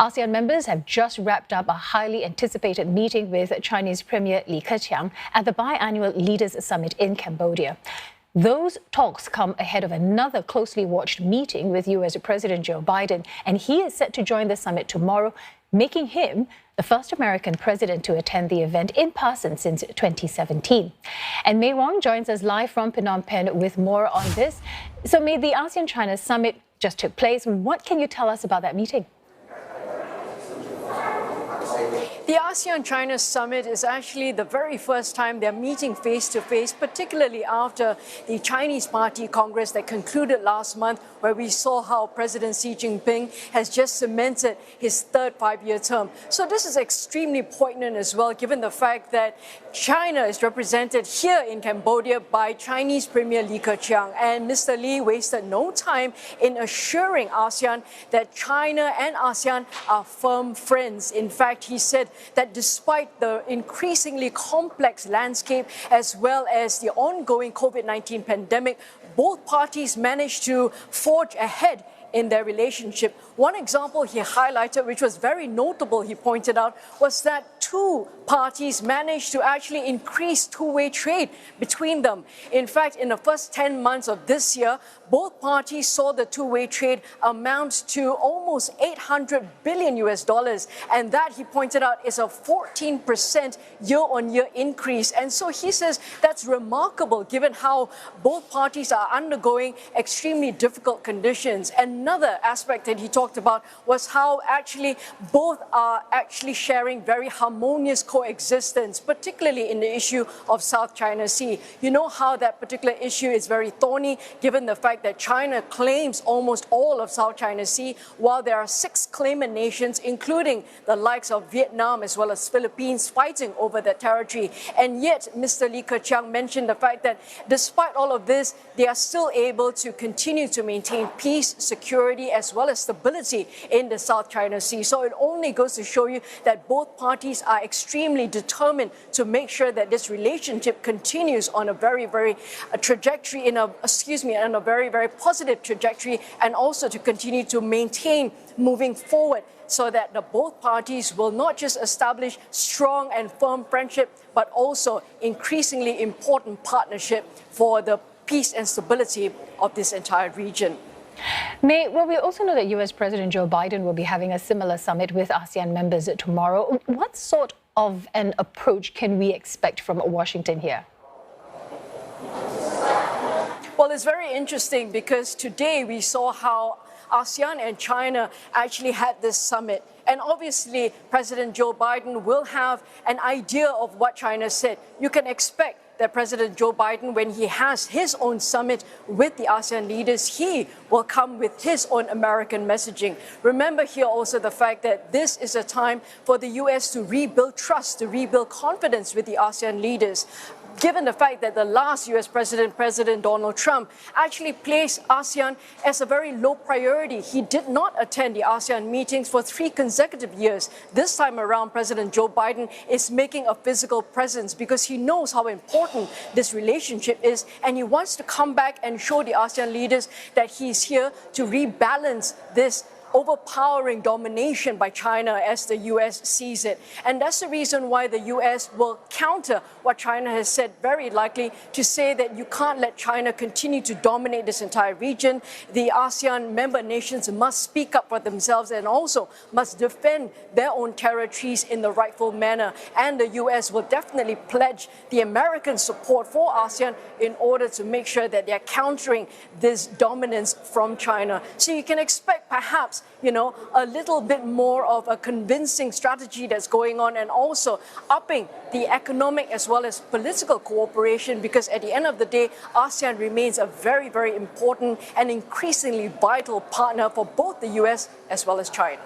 ASEAN members have just wrapped up a highly anticipated meeting with Chinese Premier Li Keqiang at the biannual Leaders Summit in Cambodia. Those talks come ahead of another closely watched meeting with US President Joe Biden, and he is set to join the summit tomorrow, making him the first American president to attend the event in person since 2017. And Wong joins us live from Phnom Penh with more on this. So, the ASEAN-China summit just took place. What can you tell us about that meeting? The ASEAN-China summit is actually the very first time they're meeting face-to-face, particularly after the Chinese Party Congress that concluded last month, where we saw how President Xi Jinping has just cemented his third five-year term. So this is extremely poignant as well, given the fact that China is represented here in Cambodia by Chinese Premier Li Keqiang. And Mr. Li wasted no time in assuring ASEAN that China and ASEAN are firm friends. In fact, he said that despite the increasingly complex landscape as well as the ongoing COVID-19 pandemic, both parties managed to forge ahead in their relationship. One example he highlighted, which was very notable, he pointed out, was that two parties managed to actually increase two-way trade between them. In fact, in the first 10 months of this year, both parties saw the two-way trade amount to almost $800 billion. And that, he pointed out, is a 14% year-on-year increase. And so he says that's remarkable given how both parties are undergoing extremely difficult conditions. Another aspect that he talked about was how actually both are actually sharing very harmonious coexistence, particularly in the issue of South China Sea. You know how that particular issue is very thorny, given the fact that China claims almost all of South China Sea, while there are 6 claimant nations, including the likes of Vietnam as well as Philippines, fighting over that territory. And yet, Mr. Li Keqiang mentioned the fact that despite all of this, they are still able to continue to maintain peace, security, as well as stability in the South China Sea. So it only goes to show you that both parties are extremely determined to make sure that this relationship continues on a very positive trajectory, and also to continue to maintain moving forward, so that the both parties will not just establish strong and firm friendship, but also increasingly important partnership for the peace and stability of this entire region. Well, we also know that US President Joe Biden will be having a similar summit with ASEAN members tomorrow. What sort of an approach can we expect from Washington here? Well, it's very interesting because today we saw how ASEAN and China actually had this summit. And obviously, President Joe Biden will have an idea of what China said. You can expect that President Joe Biden, when he has his own summit with the ASEAN leaders, he will come with his own American messaging. Remember here also the fact that this is a time for the US to rebuild trust, to rebuild confidence with the ASEAN leaders. Given the fact that the last US president, President Donald Trump, actually placed ASEAN as a very low priority. He did not attend the ASEAN meetings for 3 consecutive years. This time around, President Joe Biden is making a physical presence because he knows how important this relationship is, and he wants to come back and show the ASEAN leaders that he's here to rebalance this overpowering domination by China as the US sees it. And that's the reason why the US will counter what China has said, very likely to say that you can't let China continue to dominate this entire region. The ASEAN member nations must speak up for themselves and also must defend their own territories in the rightful manner. And the US will definitely pledge the American support for ASEAN in order to make sure that they're countering this dominance from China. So you can expect perhaps a little bit more of a convincing strategy that's going on, and also upping the economic as well as political cooperation, because at the end of the day, ASEAN remains a very important and increasingly vital partner for both the US as well as China.